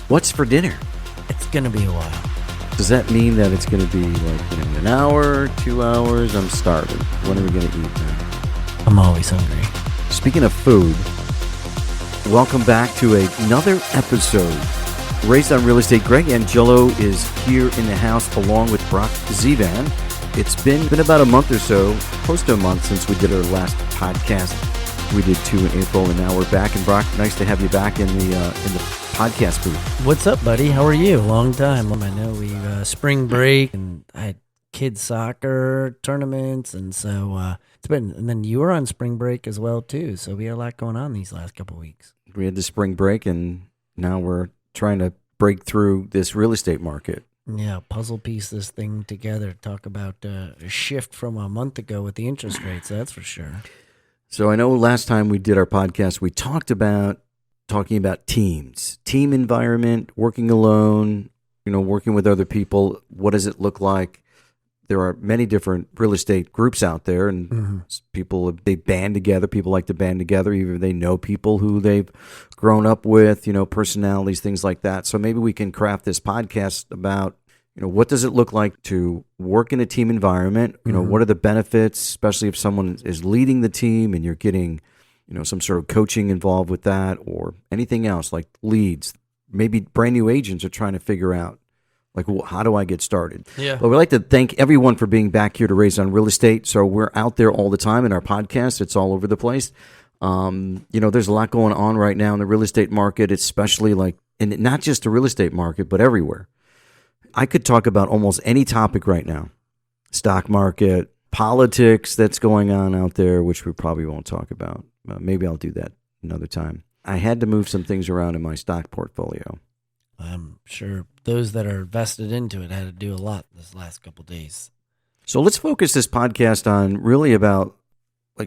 What's for dinner? It's going to be a while. Does that mean that it's going to be like an hour, 2 hours? I'm starving. When are we going to eat now? I'm always hungry. Speaking of food, welcome back to another episode. Raised on Real Estate, Greg Angello is here in the house along with Brock Zevan. It's been about a month or so, close to a month since we did our last podcast. We did 2 in April, and now we're back. And Brock, nice to have you back in the podcast booth. What's up, buddy? How are you? Long time. I know we spring break, and I had kids soccer tournaments, and so it's been. And then you were on spring break as well too. So we had a lot going on these last couple of weeks. We had the spring break, and now we're trying to break through this real estate market. Yeah, puzzle piece this thing together. Talk about a shift from a month ago with the interest rates. That's for sure. So I know last time we did our podcast, we talking about teams, team environment, working alone, working with other people. What does it look like? There are many different real estate groups out there, and people, they band together. People like to band together. Either they know people who they've grown up with, personalities, things like that. So maybe we can craft this podcast about, what does it look like to work in a team environment? What are the benefits, especially if someone is leading the team and you're getting, some sort of coaching involved with that, or anything else like leads. Maybe brand new agents are trying to figure out, like, well, how do I get started? Yeah. But we'd like to thank everyone for being back here to Raised on Real Estate. So we're out there all the time in our podcast. It's all over the place. There's a lot going on right now in the real estate market, especially and not just the real estate market, but everywhere. I could talk about almost any topic right now. Stock market, politics that's going on out there, which we probably won't talk about. Maybe I'll do that another time. I had to move some things around in my stock portfolio. I'm sure those that are vested into it had to do a lot this last couple of days. So let's focus this podcast on really about,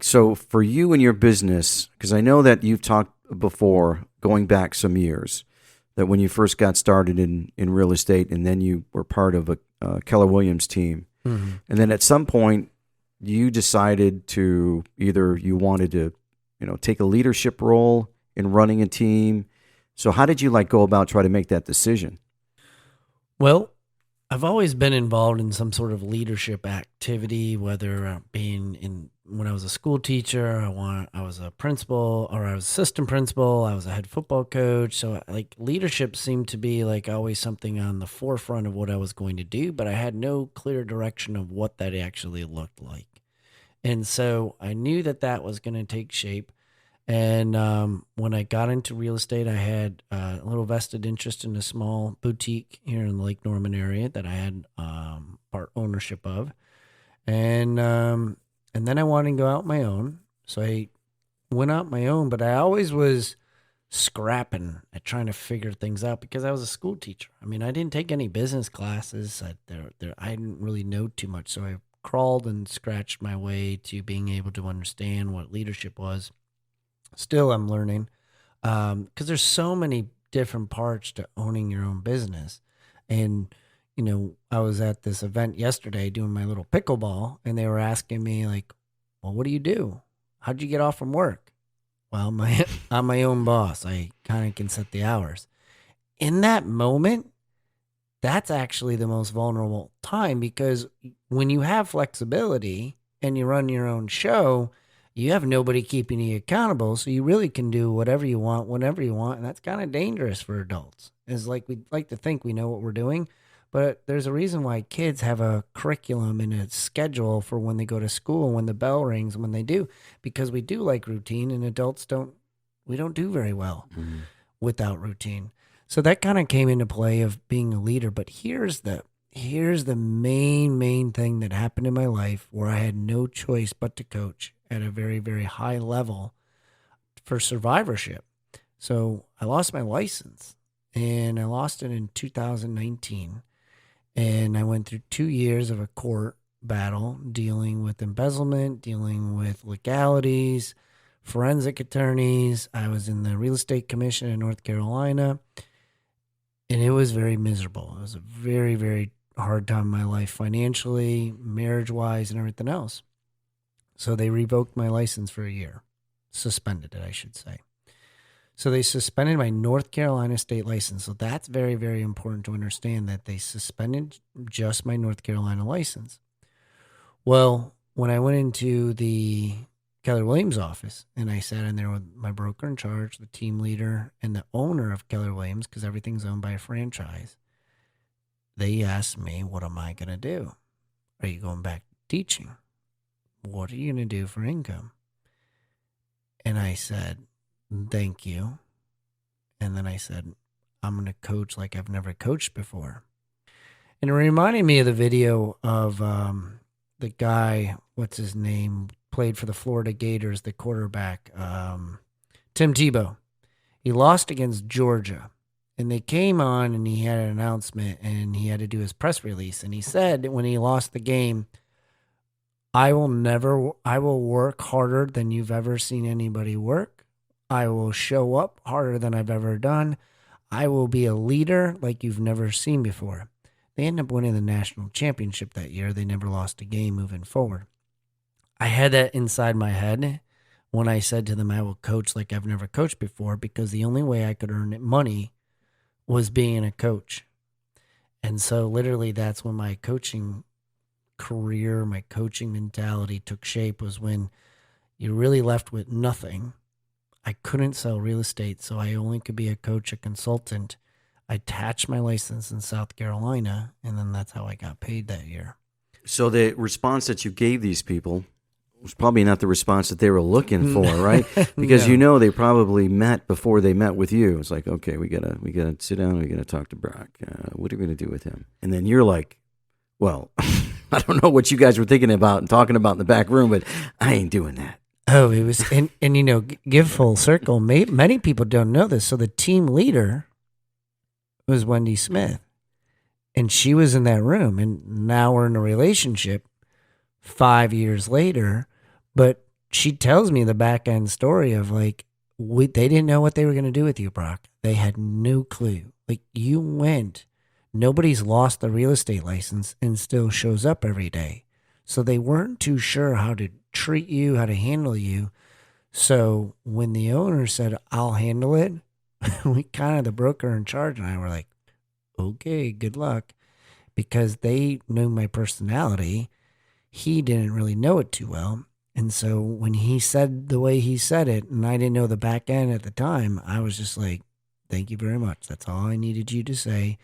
so for you and your business, because I know that you've talked before, going back some years, that when you first got started in real estate, and then you were part of a Keller Williams team. Mm-hmm. And then at some point, you decided to either you wanted to, take a leadership role in running a team. So how did you go about trying to make that decision? Well, I've always been involved in some sort of leadership activity, whether being when I was a school teacher, I was a principal, or I was assistant principal, I was a head football coach. So leadership seemed to be always something on the forefront of what I was going to do, but I had no clear direction of what that actually looked like. And so I knew that was going to take shape. And when I got into real estate, I had a little vested interest in a small boutique here in the Lake Norman area that I had part ownership of. And then I wanted to go out my own. So I went out my own, but I always was scrapping at trying to figure things out because I was a school teacher. I mean, I didn't take any business classes. I didn't really know too much. So I crawled and scratched my way to being able to understand what leadership was. Still, I'm learning because there's so many different parts to owning your own business. And, I was at this event yesterday doing my little pickleball, and they were asking me well, what do you do? How'd you get off from work? Well, I'm my own boss. I kind of can set the hours. In that moment, that's actually the most vulnerable time, because when you have flexibility and you run your own show, you have nobody keeping you accountable, so you really can do whatever you want, whenever you want, and that's kind of dangerous for adults. It's we'd like to think we know what we're doing, but there's a reason why kids have a curriculum and a schedule for when they go to school, when the bell rings, when they do, because we do like routine, and adults don't do very well without routine. So that kind of came into play of being a leader. But here's the main thing that happened in my life where I had no choice but to coach at a very, very high level for survivorship. So I lost my license, and I lost it in 2019. And I went through 2 years of a court battle dealing with embezzlement, dealing with legalities, forensic attorneys. I was in the real estate commission in North Carolina, and it was very miserable. It was a very, very hard time in my life financially, marriage-wise, and everything else. So they revoked my license for a year. Suspended it, I should say. So they suspended my North Carolina state license. So that's very, very important to understand that they suspended just my North Carolina license. Well, when I went into the Keller Williams office and I sat in there with my broker in charge, the team leader, and the owner of Keller Williams, because everything's owned by a franchise, they asked me, what am I going to do? Are you going back to teaching? What are you going to do for income? And I said, thank you. And then I said, I'm going to coach like I've never coached before. And it reminded me of the video of the guy, what's his name, played for the Florida Gators, the quarterback, Tim Tebow. He lost against Georgia. And they came on and he had an announcement and he had to do his press release. And he said when he lost the game, I will work harder than you've ever seen anybody work. I will show up harder than I've ever done. I will be a leader like you've never seen before. They ended up winning the national championship that year. They never lost a game moving forward. I had that inside my head when I said to them, I will coach like I've never coached before, because the only way I could earn money was being a coach. And so literally that's when my coaching career, my coaching mentality took shape, was when you're really left with nothing. I couldn't sell real estate, so I only could be a coach, a consultant. I attached my license in South Carolina, and then that's how I got paid that year. So the response that you gave these people was probably not the response that they were looking for, right? Because No. they probably met before they met with you. It's like, okay, we gotta sit down, we gotta talk to Brock. What are we gonna do with him? And then you're like, well, I don't know what you guys were thinking about and talking about in the back room, but I ain't doing that. Oh, it was, and give full circle. Many people don't know this. So the team leader was Wendy Smith, and she was in that room, and now we're in a relationship 5 years later. But she tells me the back end story of like, they didn't know what they were going to do with you, Brock. They had no clue. Like, you went, nobody's lost the real estate license and still shows up every day. So they weren't too sure how to treat you, how to handle you. So when the owner said, I'll handle it, we kind of, the broker in charge and I were like, okay, good luck. Because they knew my personality. He didn't really know it too well. And so when he said the way he said it, and I didn't know the back end at the time, I was just like, thank you very much. That's all I needed you to say,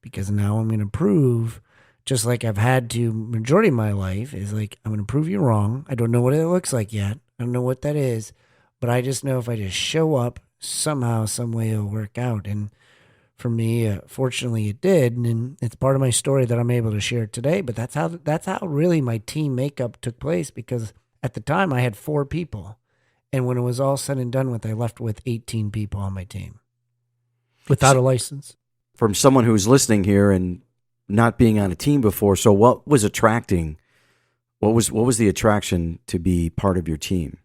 because now I'm going to prove, just like I've had to majority of my life, is like, I'm going to prove you wrong. I don't know what it looks like yet. I don't know what that is, but I just know if I just show up, somehow, some way it'll work out. And for me, fortunately it did. And it's part of my story that I'm able to share today, but that's how really my team makeup took place, because at the time I had 4 people. And when it was all said and done with, I left with 18 people on my team without a license. From someone who's listening here and not being on a team before, so what was attracting? What was the attraction to be part of your team?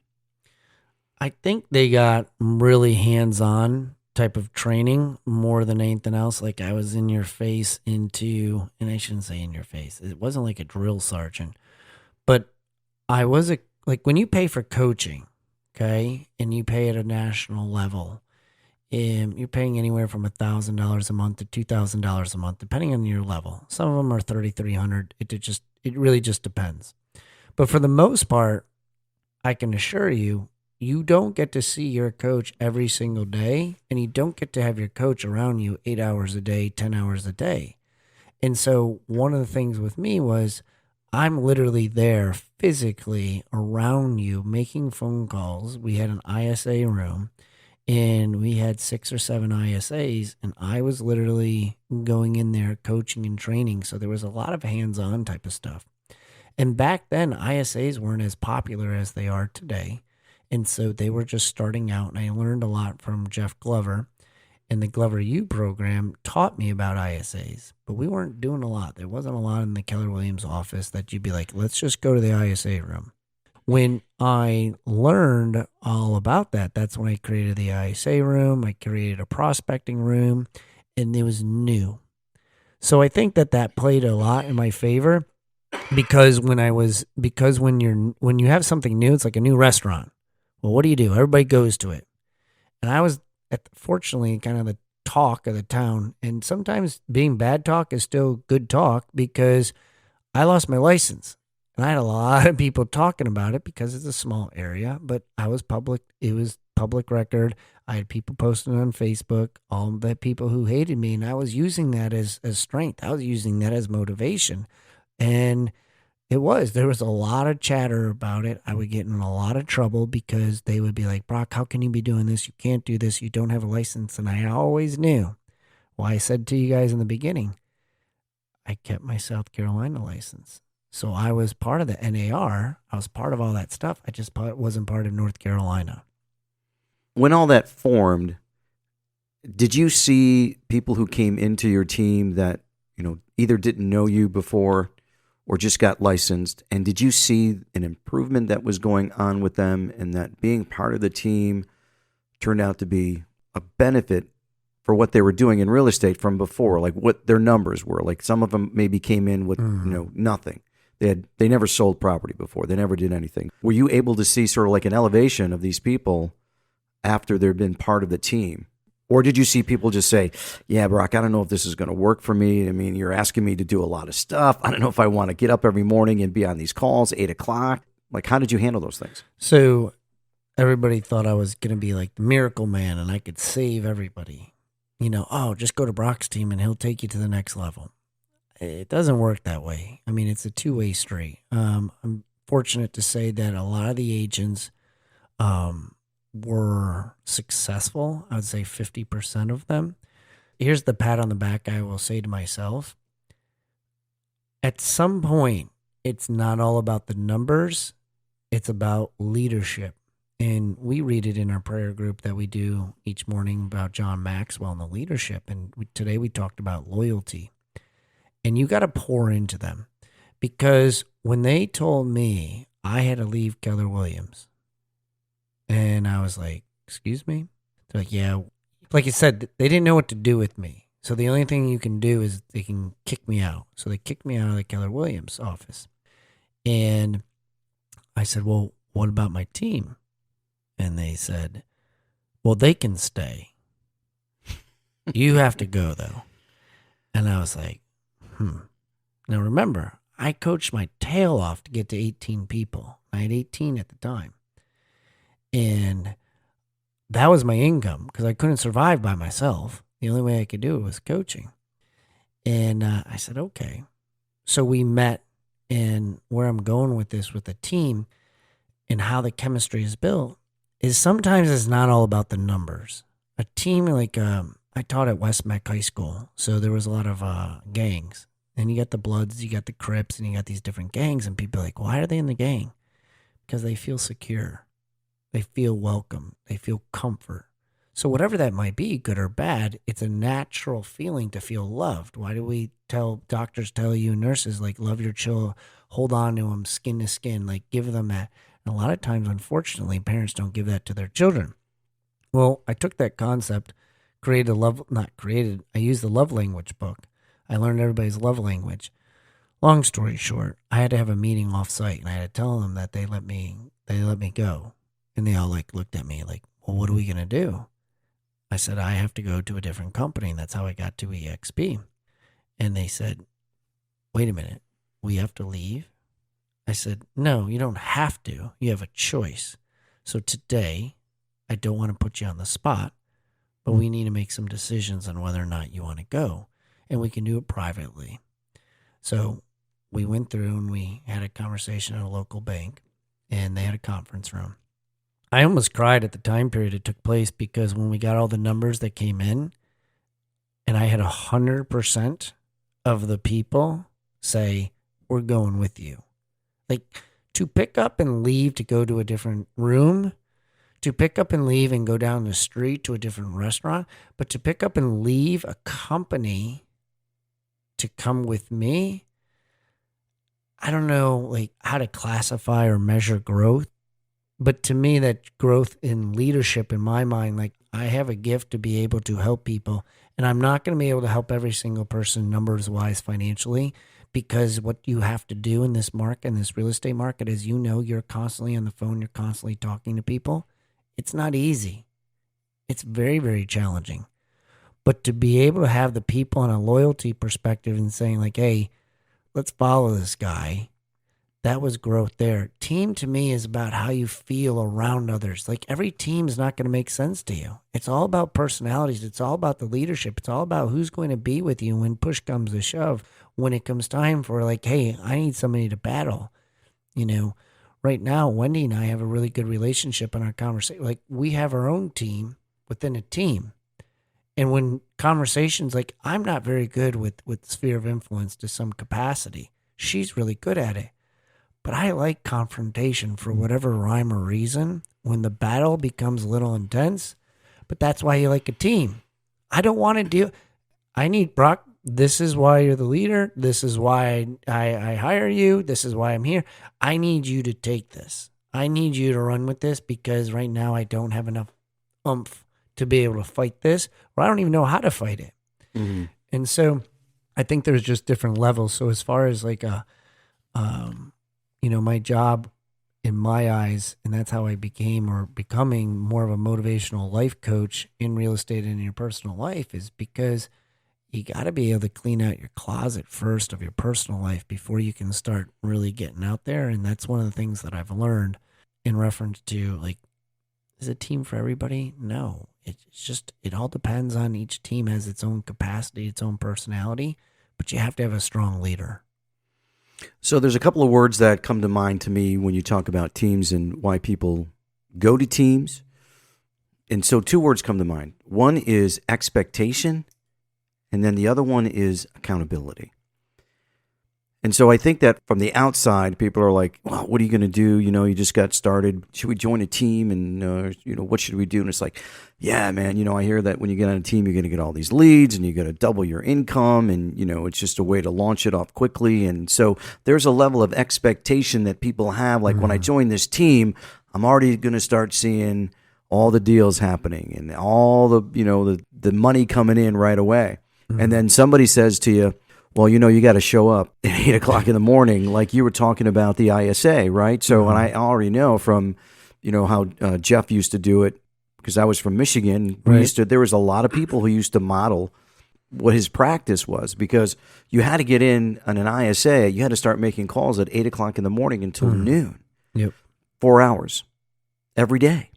I think they got really hands-on type of training more than anything else. Like, I was in your face and I shouldn't say in your face. It wasn't like a drill sergeant, but I was like, when you pay for coaching, okay, and you pay at a national level, you're paying anywhere from $1,000 a month to $2,000 a month, depending on your level. Some of them are $3,300. It really just depends. But for the most part, I can assure you, you don't get to see your coach every single day, and you don't get to have your coach around you 8 hours a day, 10 hours a day. And so one of the things with me was, I'm literally there physically around you, making phone calls. We had an ISA room, and we had 6 or 7 ISAs, and I was literally going in there coaching and training. So there was a lot of hands-on type of stuff. And back then, ISAs weren't as popular as they are today. And so they were just starting out, and I learned a lot from Jeff Glover. And the Glover U program taught me about ISAs, but we weren't doing a lot. There wasn't a lot in the Keller Williams office that you'd be like, let's just go to the ISA room. When I learned all about that, that's when I created the ISA room. I created a prospecting room, and it was new. So I think that played a lot in my favor, because when you have something new, it's like a new restaurant. Well, what do? Everybody goes to it. And I was fortunately kind of the talk of the town. And sometimes being bad talk is still good talk because I lost my license. And I had a lot of people talking about it because it's a small area, but I was public. It was public record. I had people posting on Facebook, all the people who hated me, and I was using that as strength. I was using that as motivation. And there was a lot of chatter about it. I would get in a lot of trouble because they would be like, Brock, how can you be doing this? You can't do this. You don't have a license. And I always knew. Well, I said to you guys in the beginning, I kept my South Carolina license. So I was part of the NAR. I was part of all that stuff. I just wasn't part of North Carolina. When all that formed, did you see people who came into your team that, either didn't know you before or just got licensed? And did you see an improvement that was going on with them, and that being part of the team turned out to be a benefit for what they were doing in real estate from before, like what their numbers were? Like some of them maybe came in with, nothing. They never sold property before. They never did anything. Were you able to see sort of like an elevation of these people after they've been part of the team? Or did you see people just say, yeah, Brock, I don't know if this is going to work for me. I mean, you're asking me to do a lot of stuff. I don't know if I want to get up every morning and be on these calls, 8:00. Like, how did you handle those things? So everybody thought I was going to be like the miracle man and I could save everybody. Just go to Brock's team and he'll take you to the next level. It doesn't work that way. I mean, it's a two-way street. I'm fortunate to say that a lot of the agents were successful. I would say 50% of them. Here's the pat on the back I will say to myself. At some point, it's not all about the numbers. It's about leadership. And we read it in our prayer group that we do each morning about John Maxwell and the leadership. And today we talked about loyalty. And you got to pour into them, because when they told me I had to leave Keller Williams, and I was like, excuse me? They're like, yeah. Like you said, they didn't know what to do with me. So the only thing you can do is they can kick me out. So they kicked me out of the Keller Williams office. And I said, well, what about my team? And they said, well, they can stay. You have to go, though. And I was like, Now remember, I coached my tail off to get to 18 people. I had 18 at the time. And that was my income because I couldn't survive by myself. The only way I could do it was coaching. And I said, okay. So we met, and where I'm going with this with the team and how the chemistry is built is sometimes it's not all about the numbers. A team like I taught at West Mac High School, so there was a lot of gangs. And you got the Bloods, you got the Crips, and you got these different gangs. And people are like, why are they in the gang? Because they feel secure. They feel welcome. They feel comfort. So whatever that might be, good or bad, it's a natural feeling to feel loved. Why do doctors tell you, nurses, like, love your child, hold on to them, skin to skin, like, give them that. And a lot of times, unfortunately, parents don't give that to their children. Well, I took that concept, I used the love language book. I learned everybody's love language. Long story short, I had to have a meeting off site, and I had to tell them that they let me go. And they all looked at me like, well, what are we going to do? I said, I have to go to a different company. And that's how I got to EXP. And they said, wait a minute, we have to leave? I said, no, you don't have to. You have a choice. So today, I don't want to put you on the spot, but we need to make some decisions on whether or not you want to go. And we can do it privately. So we went through and we had a conversation at a local bank, and they had a conference room. I almost cried at the time period it took place, because when we got all the numbers that came in, and I had 100% of the people say, we're going with you. Like, to pick up and leave to go to a different room, to pick up and leave and go down the street to a different restaurant, but to pick up and leave a company to come with me, I don't know how to classify or measure growth. But to me, that growth in leadership, in my mind, I have a gift to be able to help people. And I'm not going to be able to help every single person numbers-wise financially, because what you have to do in this market, in this real estate market, is, you're constantly on the phone, you're constantly talking to people. It's not easy. It's very, very challenging. But to be able to have the people on a loyalty perspective and saying like, hey, let's follow this guy. That was growth there. Team to me is about how you feel around others. Like every team is not going to make sense to you. It's all about personalities. It's all about the leadership. It's all about who's going to be with you when push comes to shove. When it comes time for like, hey, I need somebody to battle. Right now, Wendy and I have a really good relationship in our conversation. Like we have our own team within a team. And when conversations, like I'm not very good with sphere of influence to some capacity. She's really good at it. But I like confrontation for whatever rhyme or reason when the battle becomes a little intense. But that's why you like a team. I don't want to deal. I need Brock. This is why you're the leader. This is why I hire you. This is why I'm here. I need you to take this. I need you to run with this because right now I don't have enough oomph to be able to fight this, or I don't even know how to fight it. Mm-hmm. And so I think there's just different levels. So as far as like my job in my eyes, and that's how I became or becoming more of a motivational life coach in real estate and in your personal life, is because you got to be able to clean out your closet first of your personal life before you can start really getting out there. And that's one of the things that I've learned in reference to like, is a team for everybody? No, it's just, it all depends on each team has its own capacity, its own personality, but you have to have a strong leader. So there's a couple of words that come to mind to me when you talk about teams and why people go to teams. And so two words come to mind. One is expectation, and then the other one is accountability. And so I think that from the outside, people are like, well, what are you going to do? You just got started. Should we join a team? And, what should we do? And it's like, yeah, man, I hear that when you get on a team, you're going to get all these leads and you're going to double your income. And, it's just a way to launch it off quickly. And so there's a level of expectation that people have. Like when I join this team, I'm already going to start seeing all the deals happening and all the money coming in right away. Mm-hmm. And then somebody says to you, well, you got to show up at 8 o'clock in the morning, like you were talking about the ISA, right? So, and I already know from, how Jeff used to do it, because I was from Michigan. Right. There was a lot of people who used to model what his practice was, because you had to get in on an ISA. You had to start making calls at 8 o'clock in the morning until noon. Yep. 4 hours every day.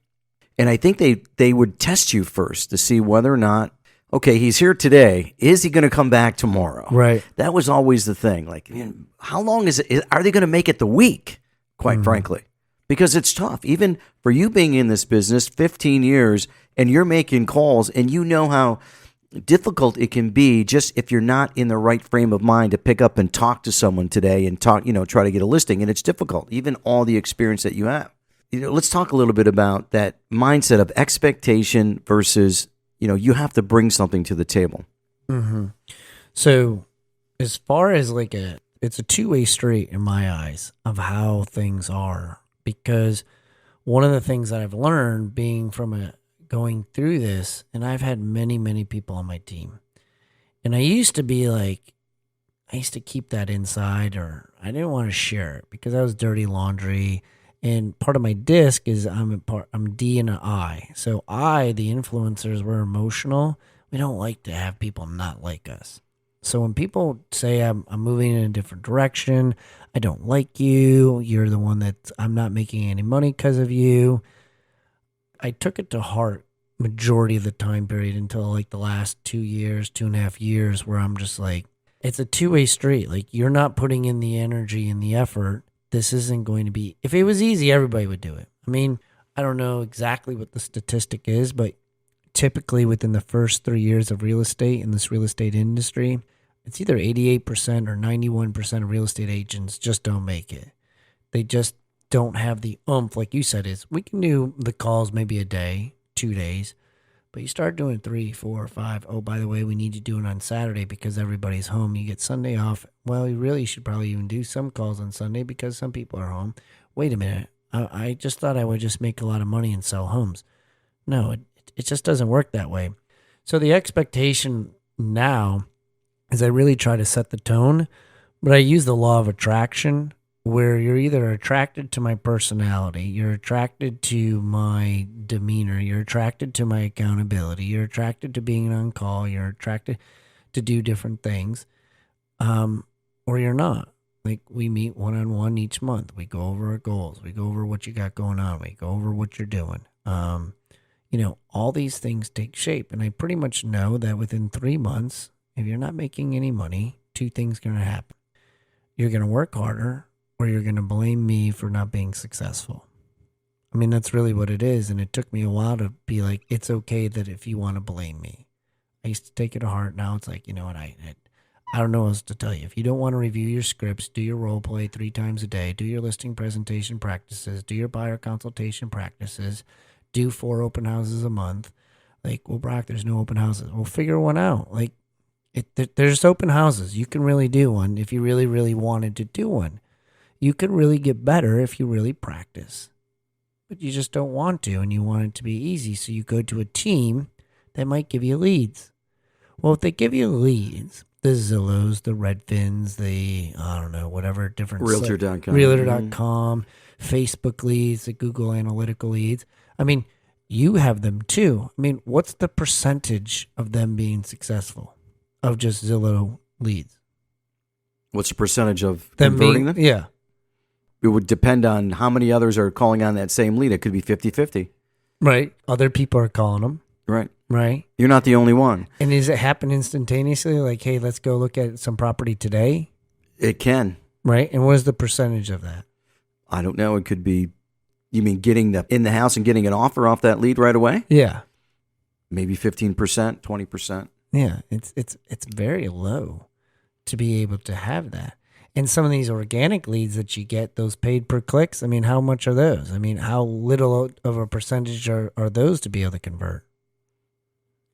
And I think they would test you first to see whether or not, okay, he's here today. Is he going to come back tomorrow? Right. That was always the thing. Like, how long is it? Are they going to make it the week, quite frankly? Because it's tough. Even for you being in this business 15 years and you're making calls and you know how difficult it can be just if you're not in the right frame of mind to pick up and talk to someone today and try to get a listing. And it's difficult, even all the experience that you have. Let's talk a little bit about that mindset of expectation versus you have to bring something to the table. Mm-hmm. So as far as it's a two-way street in my eyes of how things are, because one of the things that I've learned being going through this, and I've had many, many people on my team, and I used to keep that inside, or I didn't want to share it because that was dirty laundry. And part of my disc is I'm D and an I. So the influencers, we're emotional. We don't like to have people not like us. So when people say I'm moving in a different direction, I don't like you, you're the one that I'm not making any money because of you, I took it to heart majority of the time period until like the last 2 years, 2.5 years, where I'm just like, it's a two-way street. Like you're not putting in the energy and the effort. This isn't going to be, if it was easy, everybody would do it. I mean, I don't know exactly what the statistic is, but typically within the first 3 years of real estate in this real estate industry, it's either 88% or 91% of real estate agents just don't make it. They just don't have the oomph, like you said, is we can do the calls maybe a day, 2 days, but you start doing 3, 4, 5. Oh, by the way, we need you to do it on Saturday because everybody's home. You get Sunday off. Well, you really should probably even do some calls on Sunday because some people are home. Wait a minute. I just thought I would just make a lot of money and sell homes. No, it just doesn't work that way. So the expectation now is I really try to set the tone, but I use the law of attraction where you're either attracted to my personality, you're attracted to my demeanor, you're attracted to my accountability, you're attracted to being on call, you're attracted to do different things, or you're not. Like, we meet one-on-one each month. We go over our goals. We go over what you got going on. We go over what you're doing. All these things take shape. And I pretty much know that within 3 months, if you're not making any money, 2 things are going to happen. You're going to work harder, or you're going to blame me for not being successful. I mean, that's really what it is. And it took me a while to be like, it's okay that if you want to blame me. I used to take it to heart. Now it's like, you know what, I don't know what else to tell you. If you don't want to review your scripts, do your role play 3 times a day, do your listing presentation practices, do your buyer consultation practices, do 4 open houses a month. Like, well, Brock, there's no open houses. We'll figure one out. Like, there's open houses. You can really do one if you really, really wanted to do one. You could really get better if you really practice. But you just don't want to, and you want it to be easy. So you go to a team that might give you leads. Well, if they give you leads, the Zillows, the Redfins, the, I don't know, whatever different Realtor.com. Realtor.com, Facebook leads, the Google Analytical leads. I mean, you have them too. I mean, what's the percentage of them being successful of just Zillow leads? What's the percentage of converting them? Yeah. It would depend on how many others are calling on that same lead. It could be 50-50. Right. Other people are calling them. Right. Right. You're not the only one. And does it happen instantaneously? Like, hey, let's go look at some property today? It can. Right. And what is the percentage of that? I don't know. It could be, you mean getting in the house and getting an offer off that lead right away? Yeah. Maybe 15%, 20%. Yeah. It's very low to be able to have that. And some of these organic leads that you get, those paid per clicks, I mean, how much are those? I mean, how little of a percentage are those to be able to convert?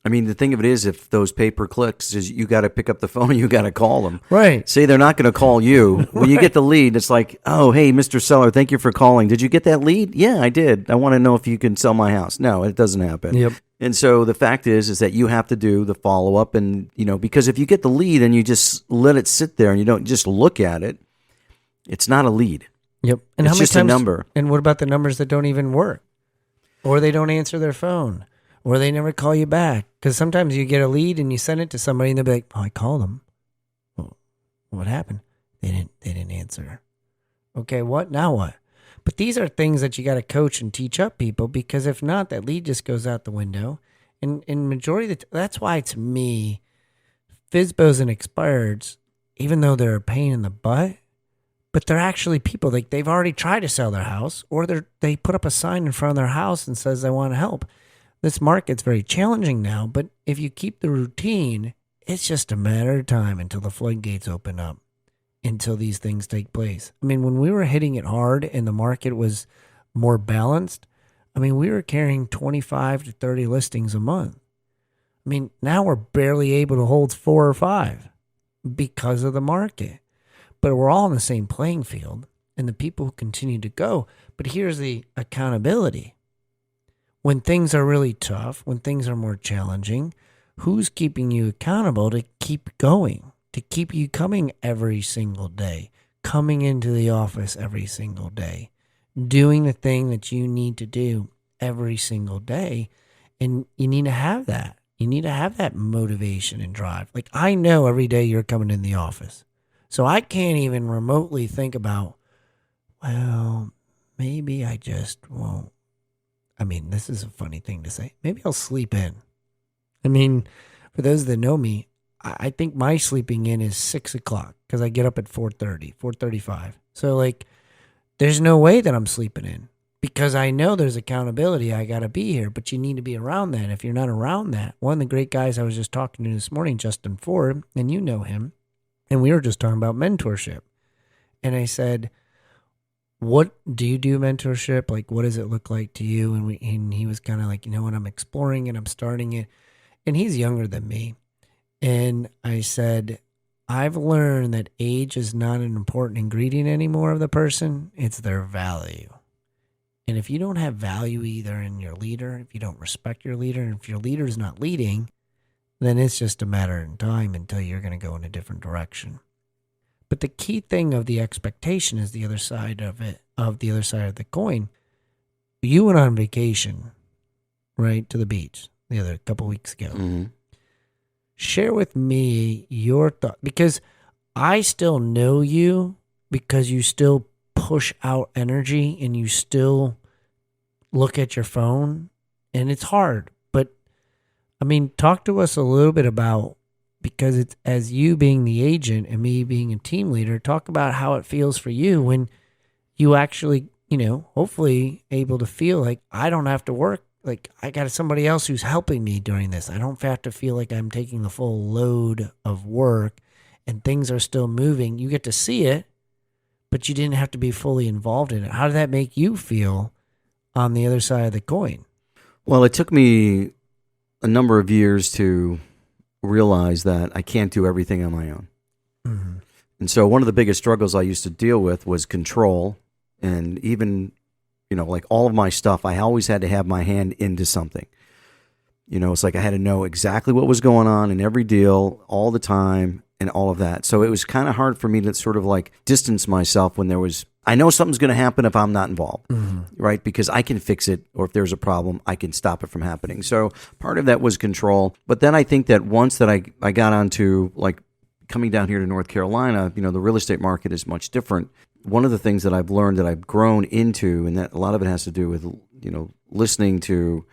I mean, the thing of it is, if those pay-per-clicks is, you got to pick up the phone and you got to call them. Right. Say they're not going to call you. When you get the lead, it's like, oh, hey, Mr. Seller, thank you for calling. Did you get that lead? Yeah, I did. I want to know if you can sell my house. No, it doesn't happen. Yep. And so the fact is that you have to do the follow-up, and, because if you get the lead and you just let it sit there and you don't just look at it, it's not a lead. Yep. And it's how many just times, a number. And what about the numbers that don't even work? Or they don't answer their phone? Or they never call you back? Because sometimes you get a lead and you send it to somebody and they'll be like, oh, I called them. Well, what happened? They didn't answer. Okay, what? Now what? But these are things that you got to coach and teach up people, because if not, that lead just goes out the window. And in majority of that's why, to me, FSBOs and expireds, even though they're a pain in the butt, but they're actually people, like, they've already tried to sell their house, or they put up a sign in front of their house and says they want to help. This market's very challenging now, but if you keep the routine, it's just a matter of time until the floodgates open up, until these things take place. I mean, when we were hitting it hard and the market was more balanced, I mean, we were carrying 25 to 30 listings a month. I mean, now we're barely able to hold 4 or 5 because of the market. But we're all in the same playing field, and the people who continue to go. But here's the accountability. When things are really tough, when things are more challenging, who's keeping you accountable to keep going, to keep you coming every single day, coming into the office every single day, doing the thing that you need to do every single day? And you need to have that. You need to have that motivation and drive. Like, I know every day you're coming in the office. So I can't even remotely think about, well, maybe I just won't. I mean, this is a funny thing to say. Maybe I'll sleep in. I mean, for those that know me, I think my sleeping in is 6 o'clock because I get up at 4:30, 4:35. So, like, there's no way that I'm sleeping in because I know there's accountability. I got to be here, but you need to be around that. If you're not around that, one of the great guys I was just talking to this morning, Justin Ford, and you know him, and we were just talking about mentorship. And I said, what do you do mentorship? Like, what does it look like to you? And he was kind of like, you know what, I'm exploring it, I'm starting it. And he's younger than me. And I said, I've learned that age is not an important ingredient anymore of the person. It's their value. And if you don't have value either in your leader, if you don't respect your leader, and if your leader is not leading, then it's just a matter of time until you're going to go in a different direction. But the key thing of the expectation is the other side of it, of the other side of the coin. You went on vacation, right, to the beach the other couple weeks ago. Mm-hmm. Share with me your thought, because I still know you, because you still push out energy and you still look at your phone, and it's hard. But I mean, talk to us a little bit about, because it's, as you being the agent and me being a team leader, talk about how it feels for you when you actually, hopefully able to feel like I don't have to work. Like I got somebody else who's helping me during this. I don't have to feel like I'm taking the full load of work and things are still moving. You get to see it, but you didn't have to be fully involved in it. How did that make you feel on the other side of the coin? Well, it took me a number of years to realize that I can't do everything on my own. Mm-hmm. And so one of the biggest struggles I used to deal with was control. And even, like all of my stuff, I always had to have my hand into something. It's like I had to know exactly what was going on in every deal all the time and all of that. So it was kind of hard for me to sort of like distance myself when I know something's going to happen if I'm not involved, right? Because I can fix it, or if there's a problem, I can stop it from happening. So part of that was control. But then I think that once that I got onto like coming down here to North Carolina, the real estate market is much different. One of the things that I've learned that I've grown into, and that a lot of it has to do with, listening to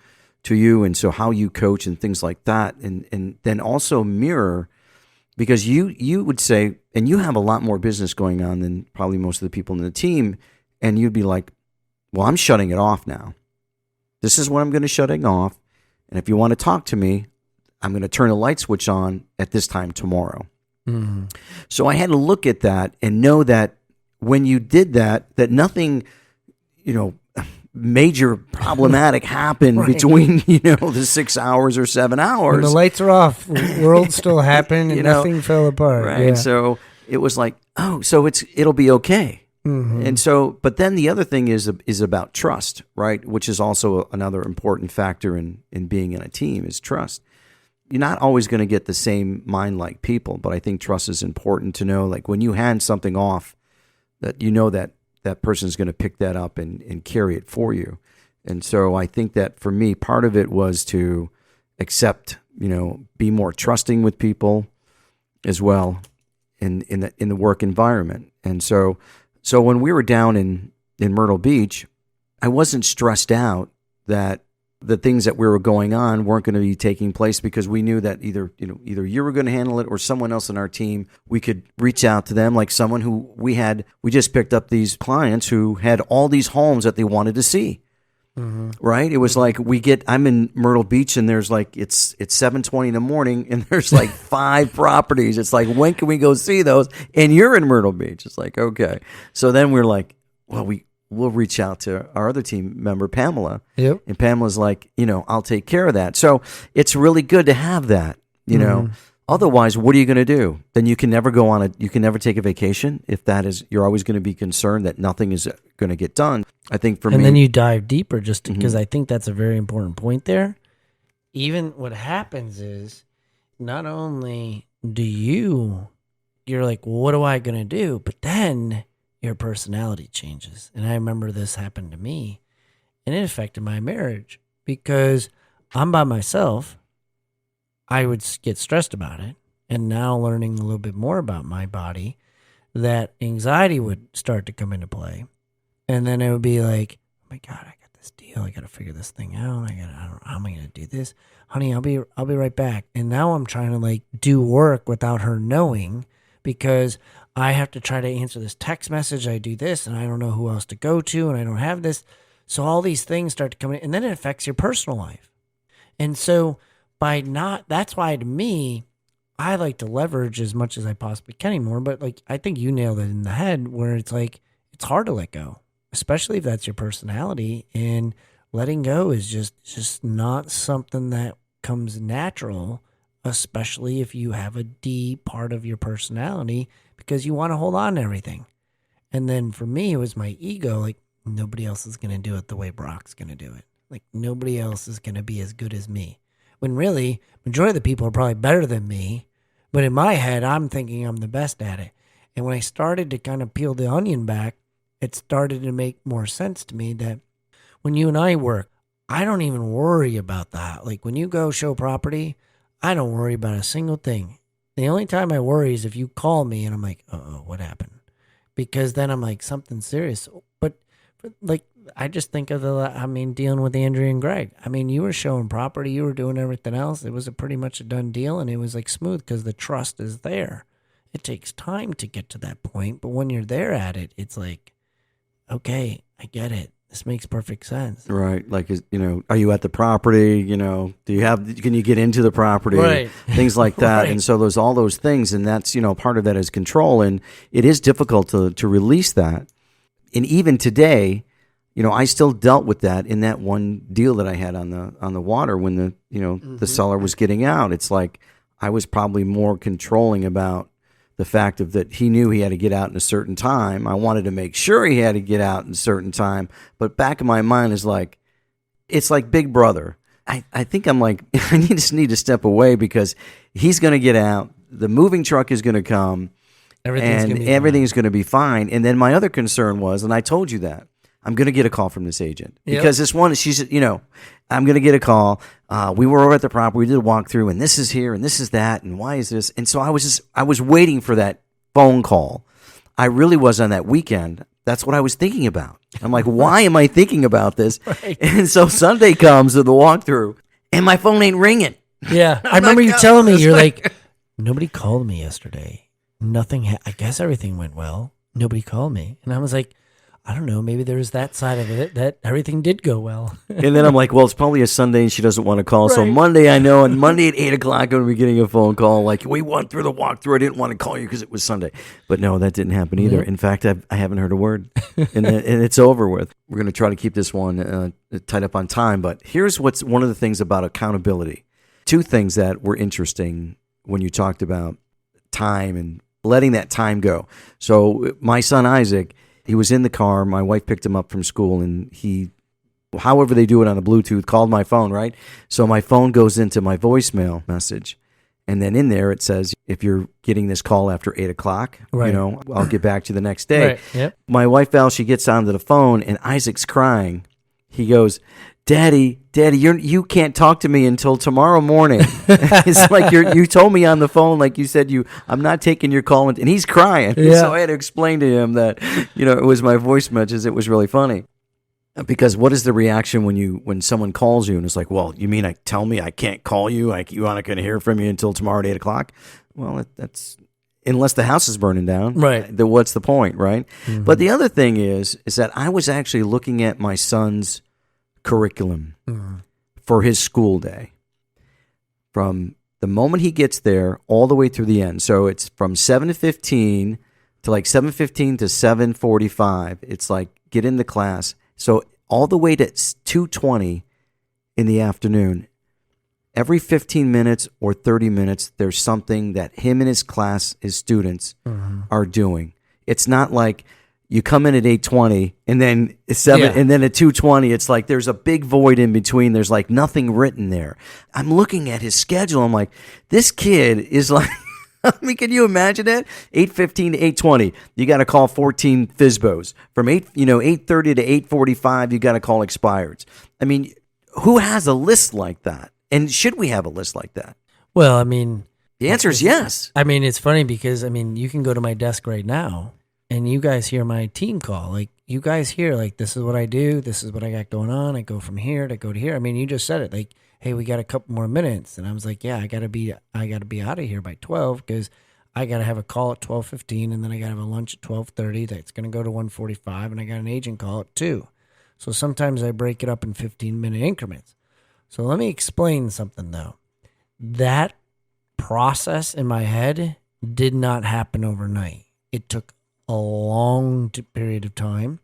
you, and so how you coach and things like that, and then also mirror, because you would say, and you have a lot more business going on than probably most of the people in the team, and you'd be like, well, I'm shutting it off now. This is what I'm going to shut it off, and if you want to talk to me, I'm going to turn a light switch on at this time tomorrow. Mm-hmm. So I had to look at that and know that when you did that nothing, major problematic happened right. between, the 6 hours or 7 hours. When the lights are off, the world still happened and nothing fell apart. Right. Yeah. So it was like, so it'll be okay. Mm-hmm. And so, but then the other thing is about trust, right? Which is also another important factor in being in a team is trust. You're not always going to get the same mind-like people, but I think trust is important to know, like when you hand something off, that that person's going to pick that up and carry it for you. And so I think that for me, part of it was to accept, be more trusting with people as well in the work environment. And so when we were down in Myrtle Beach, I wasn't stressed out that the things that we were going on weren't going to be taking place, because we knew that either you were going to handle it or someone else in our team, we could reach out to them, like someone who we just picked up these clients who had all these homes that they wanted to see. Mm-hmm. Right? It was like I'm in Myrtle Beach and there's like, it's 7:20 in the morning and there's like 5 properties. It's like, when can we go see those? And you're in Myrtle Beach. It's like, okay. So then we're like, well, we'll reach out to our other team member, Pamela. Yep. And Pamela's like, I'll take care of that. So it's really good to have that, Otherwise, what are you going to do? Then you can never you can never take a vacation if you're always going to be concerned that nothing is going to get done. I think for me. And then you dive deeper just because I think that's a very important point there. Even what happens is not only do you're like, well, what am I going to do? But then your personality changes. And I remember this happened to me, and it affected my marriage because I'm by myself. I would get stressed about it. And now learning a little bit more about my body, that anxiety would start to come into play. And then it would be like, oh my God, I got this deal. I got to figure this thing out. I don't know, how am I going to do this? Honey, I'll be right back. And now I'm trying to like do work without her knowing, because I have to try to answer this text message. I do this and I don't know who else to go to, and I don't have this. So all these things start to come in, and then it affects your personal life. And so that's why to me, I like to leverage as much as I possibly can anymore. But like, I think you nailed it in the head, where it's like, it's hard to let go, especially if that's your personality, and letting go is just not something that comes natural, especially if you have a D part of your personality, because you want to hold on to everything. And then for me, it was my ego. Like, nobody else is going to do it the way Brock's going to do it. Like, nobody else is going to be as good as me. When really, majority of the people are probably better than me. But in my head, I'm thinking I'm the best at it. And when I started to kind of peel the onion back, it started to make more sense to me that when you and I work, I don't even worry about that. Like when you go show property, I don't worry about a single thing. The only time I worry is if you call me and I'm like, uh-oh, what happened? Because then I'm like, something serious. But like, I just think of dealing with Andrea and Greg. I mean, you were showing property, you were doing everything else. It was pretty much a done deal, and it was like smooth because the trust is there. It takes time to get to that point, but when you're there at it, it's like, okay, I get it. This makes perfect sense. Right. Like, are you at the property? Can you get into the property? Right. Things like that. Right. And so there's all those things. And that's, part of that is control. And it is difficult to release that. And even today, I still dealt with that in that one deal that I had on the water when the seller was getting out. It's like I was probably more controlling about the fact of that he knew he had to get out in a certain time. I wanted to make sure he had to get out in a certain time. But back in my mind is like, it's like Big Brother. I think I'm like, I just need to step away because he's going to get out. The moving truck is going to come. Everything's going to be fine. And then my other concern was, and I told you that, I'm going to get a call from this agent because this one, she's, I'm going to get a call. We were over at the property. We did a walkthrough and this is here and this is that. And why is this? And so I was waiting for that phone call. I really was on that weekend. That's what I was thinking about. I'm like, why am I thinking about this? Right. And so Sunday comes to the walkthrough and my phone ain't ringing. Yeah. I remember you telling me, you're like, nobody called me yesterday. Nothing. I guess everything went well. Nobody called me. And I was like, I don't know, maybe there's that side of it that everything did go well. And then I'm like, well, it's probably a Sunday and she doesn't want to call. Right. So Monday, I know, and Monday at 8 o'clock, I'm going to be getting a phone call like, we went through the walkthrough. I didn't want to call you because it was Sunday. But no, that didn't happen either. In fact, I haven't heard a word. And it's over with. We're going to try to keep this one tied up on time. But here's what's one of the things about accountability. Two things that were interesting when you talked about time and letting that time go. So my son, Isaac, he was in the car. My wife picked him up from school, and he, however they do it on a Bluetooth, called my phone, right? So my phone goes into my voicemail message, and then in there it says, if you're getting this call after 8 o'clock, right. I'll get back to you the next day. Right. Yep. My wife, Val, she gets onto the phone, and Isaac's crying. He goes, Daddy, you can't talk to me until tomorrow morning. It's like you told me on the phone, like you said, I'm not taking your call, and he's crying. Yeah. So I had to explain to him that, it was my voice messages. It was really funny. Because what is the reaction when someone calls you and it's like, well, you mean tell me I can't call you? You aren't going to hear from you until tomorrow at 8 o'clock? Well, that's unless the house is burning down. Right. Then what's the point, right? Mm-hmm. But the other thing is that I was actually looking at my son's curriculum for his school day from the moment he gets there all the way through the end. So it's from 7:15 to like 7:15 to 7:45. It's like get into class. So all the way to 2:20 in the afternoon, every 15 minutes or 30 minutes, there's something that him and his class, his students are doing. It's not like you come in at 8:20 and then and then at 2:20, it's like there's a big void in between. There's like nothing written there. I'm looking at his schedule. I'm like, this kid is like, I mean, can you imagine that? 8:15 to 8:20, you got to call 14 FSBOs. From 8:30 to 8:45, you got to call expireds. I mean, who has a list like that? And should we have a list like that? Well, I mean, the answer is yes. I mean, it's funny because you can go to my desk right now and you guys hear my team call. Like, you guys hear, like, this is what I do. This is what I got going on. I go from here to go to here. I mean, you just said it. Like, hey, we got a couple more minutes. And I was like, yeah, I gotta be out of here by 12 because I gotta have a call at 12:15 and then I gotta have a lunch at 12:30 that's gonna go to 1:45 and I got an agent call at 2. So sometimes I break it up in 15-minute increments. So let me explain something though. That process in my head did not happen overnight. It took a long period of time.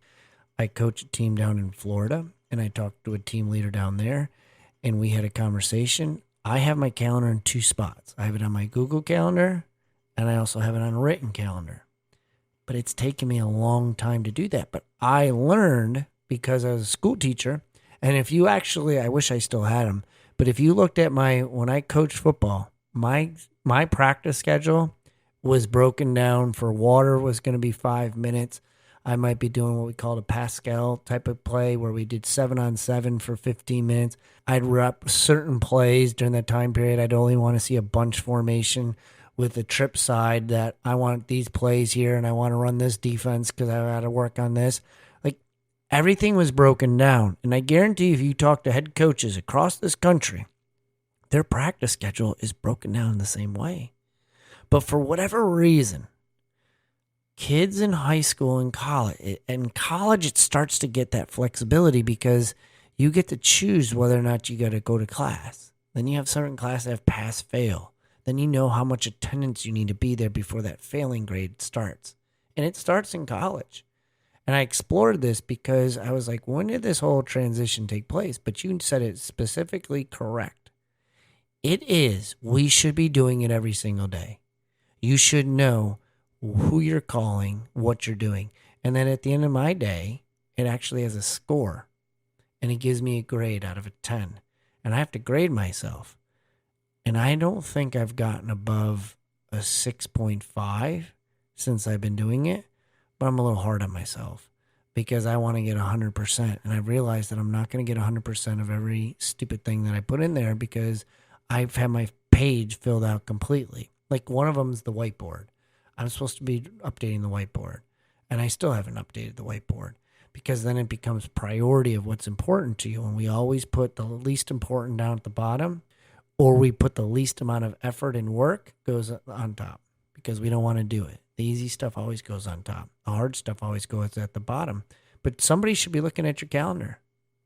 I coach a team down in Florida and I talked to a team leader down there and we had a conversation. I have my calendar in 2 spots. I have it on my Google calendar and I also have it on a written calendar. But it's taken me a long time to do that. But I learned because I was a school teacher. And if you actually, I wish I still had them, but if you looked at when I coached football, my practice schedule was broken down for water was going to be 5 minutes. I might be doing what we called a Pascal type of play where we did 7-on-7 for 15 minutes. I'd rep certain plays during that time period. I'd only want to see a bunch formation with a trip side that I want these plays here and I want to run this defense because I got to work on this. Like everything was broken down. And I guarantee if you talk to head coaches across this country, their practice schedule is broken down the same way. But for whatever reason, kids in high school and college, it starts to get that flexibility because you get to choose whether or not you got to go to class. Then you have certain classes that have pass fail. Then you know how much attendance you need to be there before that failing grade starts. And it starts in college. And I explored this because I was like, when did this whole transition take place? But you said it specifically correct. It is. We should be doing it every single day. You should know who you're calling, what you're doing. And then at the end of my day, it actually has a score. And it gives me a grade out of a 10. And I have to grade myself. And I don't think I've gotten above a 6.5 since I've been doing it. But I'm a little hard on myself because I want to get 100%. And I've realized that I'm not going to get 100% of every stupid thing that I put in there because I've had my page filled out completely. Like one of them is the whiteboard. I'm supposed to be updating the whiteboard. And I still haven't updated the whiteboard because then it becomes priority of what's important to you. And we always put the least important down at the bottom, or we put the least amount of effort and work goes on top because we don't want to do it. The easy stuff always goes on top. The hard stuff always goes at the bottom. But somebody should be looking at your calendar.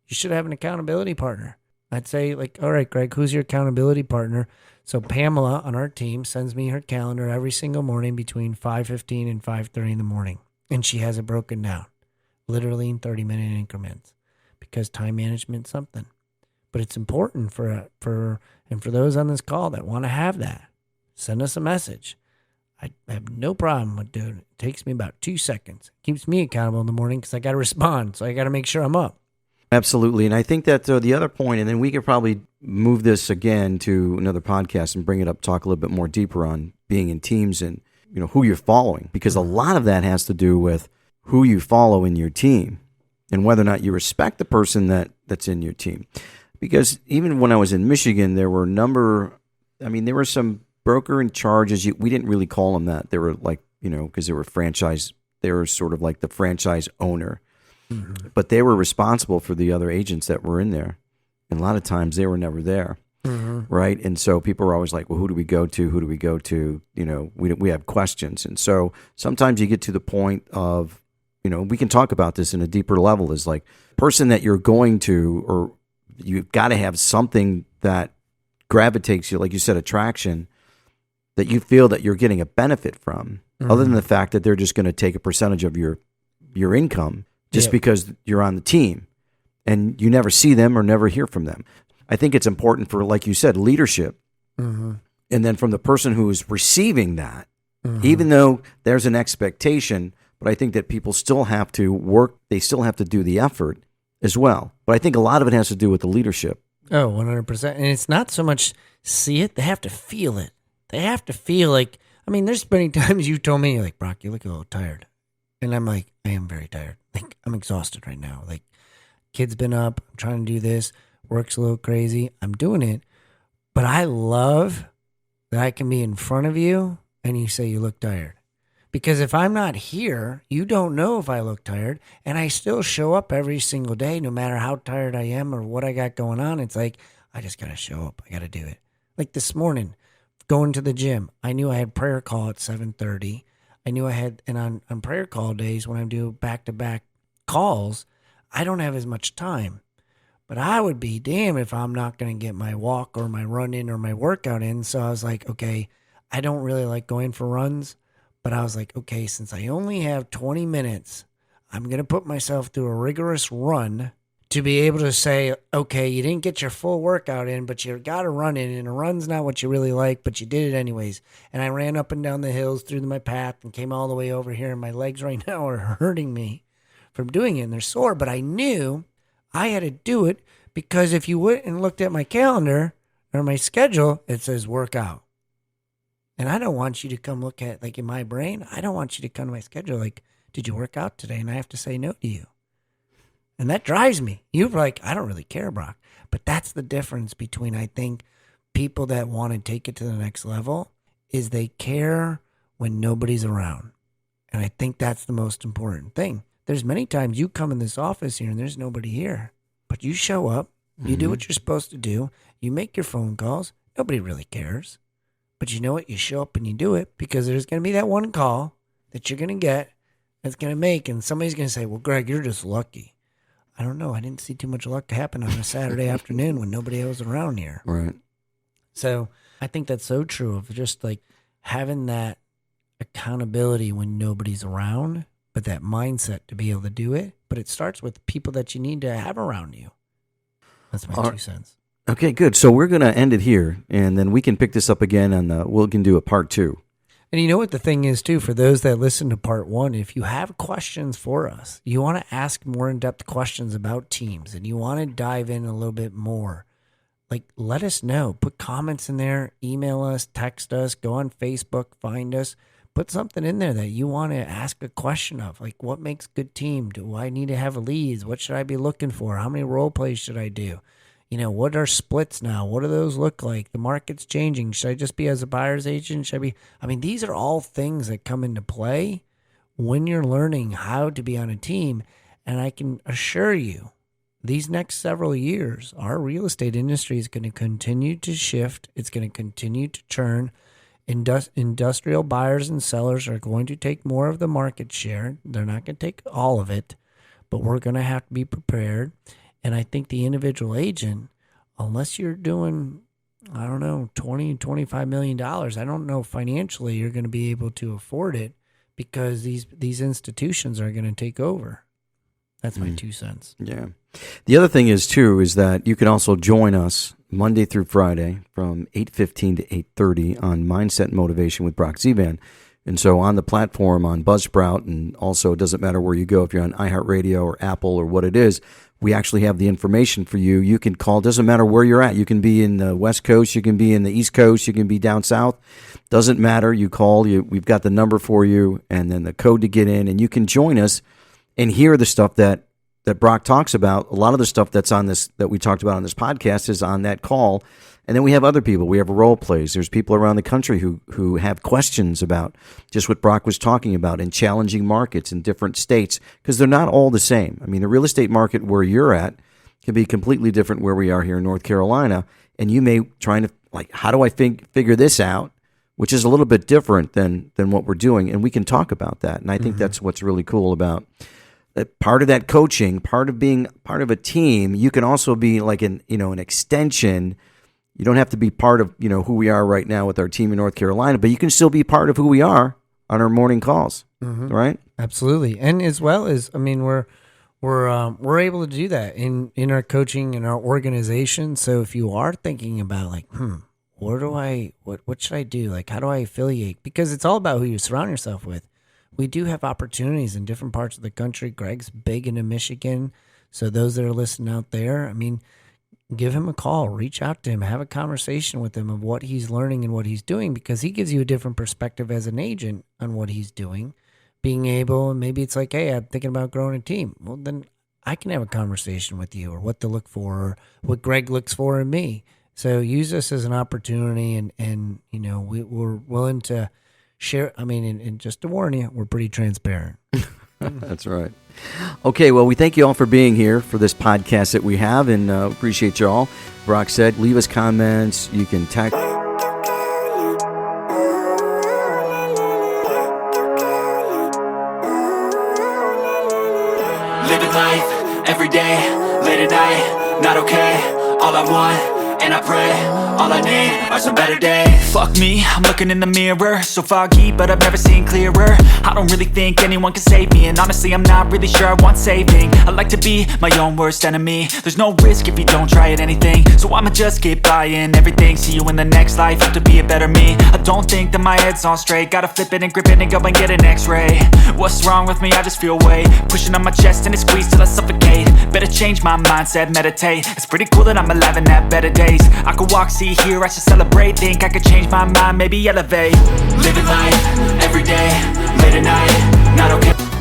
You should have an accountability partner. I'd say, like, all right, Greg, who's your accountability partner? So Pamela on our team sends me her calendar every single morning between 5:15 and 5:30 in the morning. And she has it broken down, literally in 30-minute increments because time management's something. But it's important for those on this call that want to have that, send us a message. I have no problem with doing it. It takes me about 2 seconds. It keeps me accountable in the morning because I got to respond. So I got to make sure I'm up. Absolutely. And I think that the other point, and then we could probably move this again to another podcast and bring it up, talk a little bit more deeper on being in teams and, you know, who you're following, because a lot of that has to do with who you follow in your team and whether or not you respect the person that's in your team. Because even when I was in Michigan, there were there were some broker in charges. We didn't really call them that. They were like, you know, because they were sort of like the franchise owner. Mm-hmm. But they were responsible for the other agents that were in there. And a lot of times they were never there. Mm-hmm. Right. And so people were always like, well, who do we go to? Who do we go to? You know, we have questions. And so sometimes you get to the point of, you know, we can talk about this in a deeper level is like person that you're going to, or you've got to have something that gravitates you, like you said, attraction, that you feel that you're getting a benefit from, other than the fact that they're just going to take a percentage of your income just because you're on the team and you never see them or never hear from them. I think it's important for, like you said, leadership. Mm-hmm. And then from the person who is receiving that, even though there's an expectation, but I think that people still have to work, they still have to do the effort as well. But I think a lot of it has to do with the leadership. Oh, 100%. And it's not so much see it, they have to feel it. They have to feel like, I mean, there's many times you told me, like, Brock, you look a little tired. And I'm like, I am very tired. Like, I'm exhausted right now. Like, kid's been up, I'm trying to do this, work's a little crazy, I'm doing it. But I love that I can be in front of you and you say you look tired. Because if I'm not here, you don't know if I look tired, and I still show up every single day, no matter how tired I am or what I got going on. It's like, I just got to show up. I got to do it. Like this morning, going to the gym, I knew I had prayer call at 7:30. I knew I had, and on prayer call days, when I do back-to-back calls, I don't have as much time. But I would be damned if I'm not going to get my walk or my run in or my workout in. So I was like, okay, I don't really like going for runs. But I was like, okay, since I only have 20 minutes, I'm going to put myself through a rigorous run to be able to say, okay, you didn't get your full workout in, but you got to run in, and a run's not what you really like, but you did it anyways. And I ran up and down the hills through my path and came all the way over here, and my legs right now are hurting me from doing it, and they're sore. But I knew I had to do it because if you went and looked at my calendar or my schedule, it says workout. And I don't want you to come look at, like in my brain, I don't want you to come to my schedule like, did you work out today? And I have to say no to you. And that drives me. You're like, I don't really care, Brock. But that's the difference between, I think, people that want to take it to the next level is they care when nobody's around. And I think that's the most important thing. There's many times you come in this office here and there's nobody here. But you show up, you do what you're supposed to do, you make your phone calls, nobody really cares. But you know what? You show up and you do it because there's going to be that one call that you're going to get that's going to make, and somebody's going to say, well, Greg, you're just lucky. I don't know. I didn't see too much luck happen on a Saturday afternoon when nobody else was around here. Right. So I think that's so true of just like having that accountability when nobody's around, but that mindset to be able to do it. But it starts with people that you need to have around you. That's my 2 cents. Okay, good. So we're going to end it here, and then we can pick this up again, and we can do a part 2. And you know what the thing is, too, for those that listen to part 1, if you have questions for us, you want to ask more in-depth questions about teams, and you want to dive in a little bit more, like, let us know. Put comments in there, email us, text us, go on Facebook, find us. Put something in there that you want to ask a question of, like, what makes a good team? Do I need to have leads? What should I be looking for? How many role plays should I do? You know, what are splits now? What do those look like? The market's changing. Should I just be as a buyer's agent? Should I be? I mean, these are all things that come into play when you're learning how to be on a team. And I can assure you, these next several years, our real estate industry is going to continue to shift. It's going to continue to churn. Industrial buyers and sellers are going to take more of the market share. They're not going to take all of it, but we're going to have to be prepared. And I think the individual agent, unless you're doing, I don't know, $20, $25 million, I don't know financially you're going to be able to afford it because these institutions are going to take over. That's my 2 cents. Yeah. The other thing is, too, is that you can also join us Monday through Friday from 8:15 to 8:30 on Mindset and Motivation with Brock Zevan. And so on the platform, on Buzzsprout, and also it doesn't matter where you go, if you're on iHeartRadio or Apple or what it is, we actually have the information for you. You can call. Doesn't matter where you're at. You can be in the West Coast. You can be in the East Coast. You can be down south. Doesn't matter. You call. We've got the number for you and then the code to get in. And you can join us and hear the stuff that Brock talks about. A lot of the stuff that's on this, that we talked about on this podcast, is on that call. And then we have other people. We have role plays. There's people around the country who have questions about just what Brock was talking about in challenging markets in different states, because they're not all the same. I mean, the real estate market where you're at can be completely different where we are here in North Carolina. And you may trying to, like, how do I figure this out, which is a little bit different than what we're doing. And we can talk about that. And I think that's what's really cool about that. Part of that coaching, part of being part of a team. You can also be like an extension. You don't have to be part of, who we are right now with our team in North Carolina, but you can still be part of who we are on our morning calls, right? Absolutely. And as well as, I mean, we're able to do that in our coaching and our organization. So if you are thinking about like, what should I do? Like, how do I affiliate? Because it's all about who you surround yourself with. We do have opportunities in different parts of the country. Greg's big into Michigan. So those that are listening out there, I mean, give him a call, reach out to him, have a conversation with him of what he's learning and what he's doing, because he gives you a different perspective as an agent on what he's doing. Being able, and maybe it's like, hey, I'm thinking about growing a team. Well, then I can have a conversation with you, or what to look for, or what Greg looks for in me. So use this as an opportunity, and we're willing to share. I mean, and just to warn you, we're pretty transparent. That's right. Okay, well, we thank you all for being here for this podcast that we have, and appreciate you all. Brock said, leave us comments. You can text. Living life, every day, late at night, not okay. All I want, and I pray, all I need are some better days. Fuck me, I'm looking in the mirror, so foggy, but I've never seen clearer. I don't really think anyone can save me, and honestly, I'm not really sure I want saving. I like to be my own worst enemy. There's no risk if you don't try at anything, so I'ma just keep buying everything. See you in the next life, have to be a better me. I don't think that my head's on straight, gotta flip it and grip it and go and get an x-ray. What's wrong with me? I just feel weight pushing on my chest and it squeezes till I suffocate. Better change my mindset, meditate. It's pretty cool that I'm alive and have better days. I could walk, see see here, I should celebrate. Think I could change my mind, maybe elevate. Living life, everyday, late at night, not okay.